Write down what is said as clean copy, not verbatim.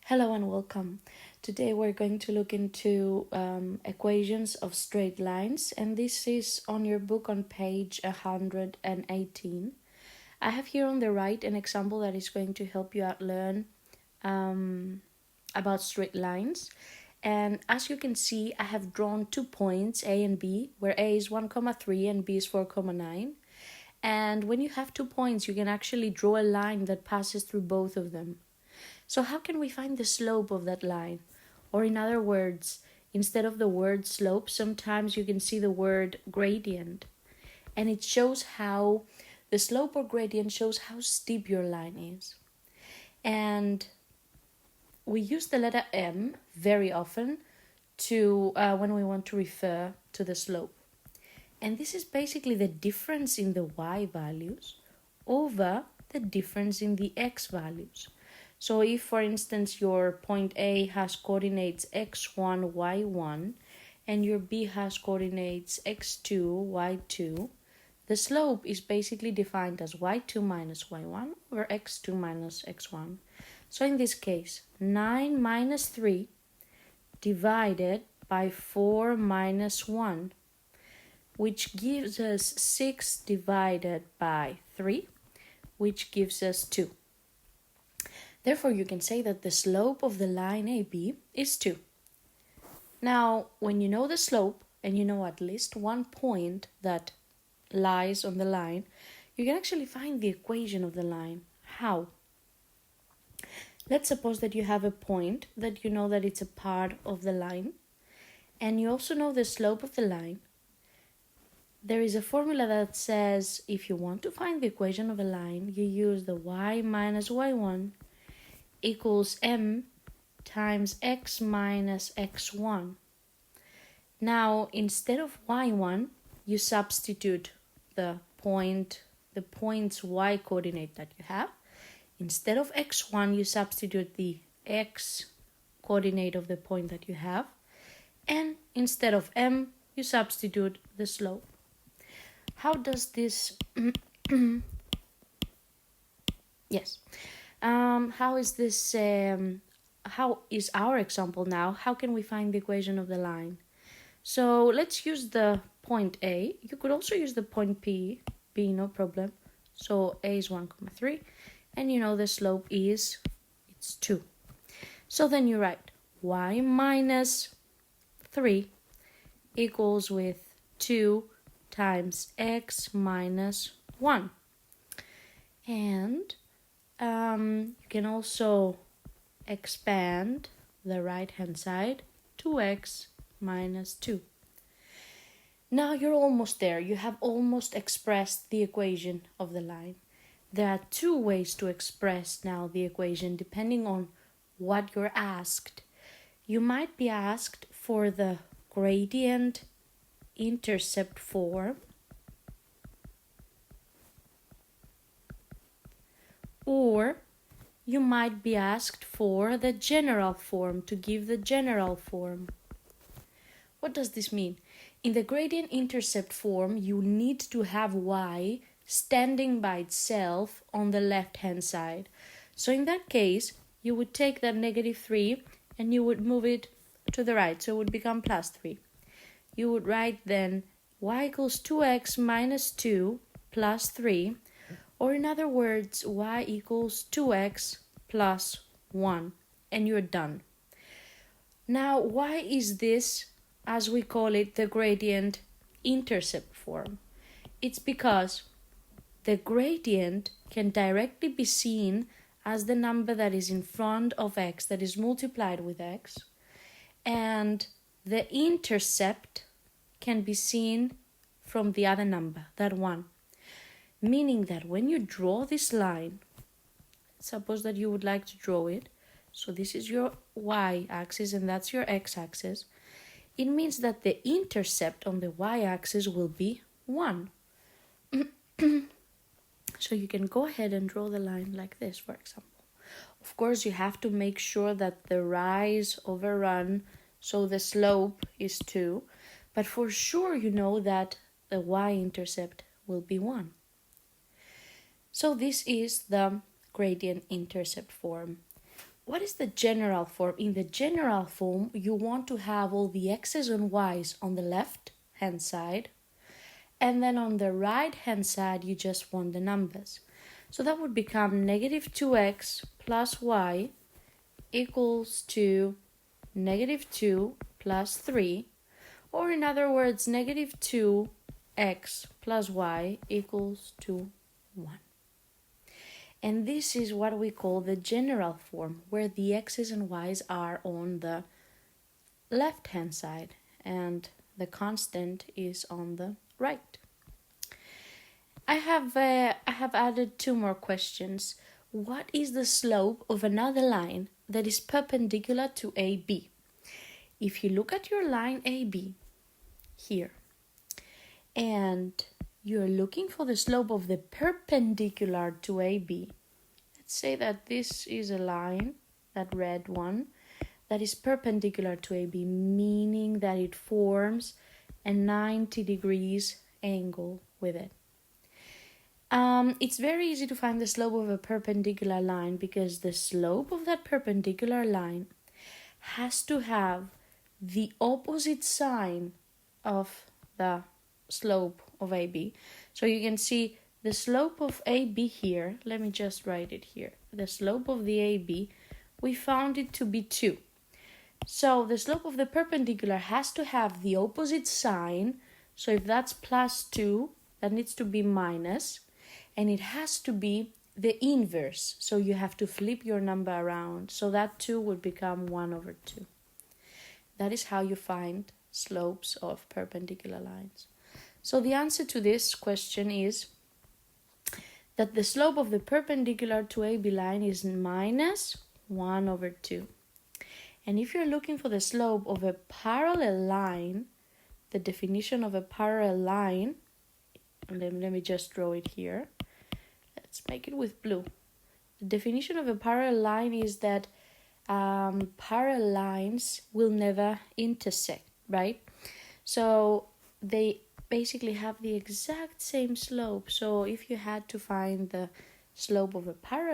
Hello and welcome. Today we're going to look into equations of straight lines, and this is on your book on page 118. I have here on the right an example that is going to help you out learn about straight lines. And as you can see, I have drawn 2 points, A and B, where A is 1,3 and B is 4,9. And when you have 2 points, you can actually draw a line that passes through both of them. So how can we find the slope of that line? Or in other words, instead of the word slope, sometimes you can see the word gradient. And it shows how the slope or gradient shows how steep your line is. And we use the letter M very often to when we want to refer to the slope. And this is basically the difference in the y values over the difference in the x values. So if, for instance, your point A has coordinates x1, y1, and your B has coordinates x2, y2, the slope is basically defined as y2 minus y1 over x2 minus x1. So in this case, 9 minus 3 divided by 4 minus 1, which gives us 6 divided by 3, which gives us 2. Therefore, you can say that the slope of the line AB is 2. Now, when you know the slope, and you know at least one point that lies on the line, you can actually find the equation of the line. How? Let's suppose that you have a point that you know that it's a part of the line, and you also know the slope of the line. There is a formula that says if you want to find the equation of a line, you use the y minus y1 equals m times x minus x1. Now, instead of y1, you substitute the point's y coordinate that you have. Instead of x1, you substitute the x coordinate of the point that you have. And instead of m, you substitute the slope. How does this... Yes. How is our example now? How can we find the equation of the line? So let's use the point A. You could also use the point B, no problem. So A is 1,3, and you know the slope is, it's 2. So then you write y minus 3 equals with 2 times x minus 1. And you can also expand the right-hand side, 2x minus 2. Now you're almost there. You have almost expressed the equation of the line. There are 2 ways to express now the equation depending on what you're asked. You might be asked for the gradient intercept form, or you might be asked for the general form, to give the general form. What does this mean? In the gradient intercept form, you need to have y standing by itself on the left-hand side. So in that case, you would take that -3 and you would move it to the right, so it would become +3. You would write then y equals 2x minus 2 plus 3, or in other words, y equals 2x plus 1, and you're done. Now, why is this, as we call it, the gradient intercept form? It's because the gradient can directly be seen as the number that is in front of x, that is multiplied with x, and the intercept can be seen from the other number, that 1. Meaning that when you draw this line, suppose that you would like to draw it, so this is your y-axis and that's your x-axis, it means that the intercept on the y-axis will be 1. So you can go ahead and draw the line like this, for example. Of course, you have to make sure that the rise overrun, so the slope is 2, but for sure you know that the y-intercept will be 1. So this is the gradient intercept form. what is the general form? In the general form, you want to have all the x's and y's on the left hand side, and then on the right hand side you just want the numbers. So that would become negative 2x plus y equals to negative 2 plus 3, or in other words, negative 2x plus y equals to 1. And this is what we call the general form, where the x's and y's are on the left hand side and the constant is on the right. I have added 2 more questions. What is the slope of another line that is perpendicular to AB? If you look at your line AB here, and you're looking for the slope of the perpendicular to AB, let's say that this is a line, that red one, that is perpendicular to AB, meaning that it forms a 90 degrees angle with it. It's very easy to find the slope of a perpendicular line because the slope of that perpendicular line has to have the opposite sign of the slope of AB. So you can see the slope of AB here, let me just write it here. The slope of the AB, we found it to be 2. So the slope of the perpendicular has to have the opposite sign. So if that's plus 2, that needs to be minus. And it has to be the inverse. So you have to flip your number around. So that 2 would become 1 over 2. That is how you find slopes of perpendicular lines. So the answer to this question is that the slope of the perpendicular to AB line is minus 1 over 2. And if you're looking for the slope of a parallel line, the definition of a parallel line, let me just draw it here. Let's make it with blue. The definition of a parallel line is that parallel lines will never intersect, right? So they basically have the exact same slope. So if you had to find the slope of a parallel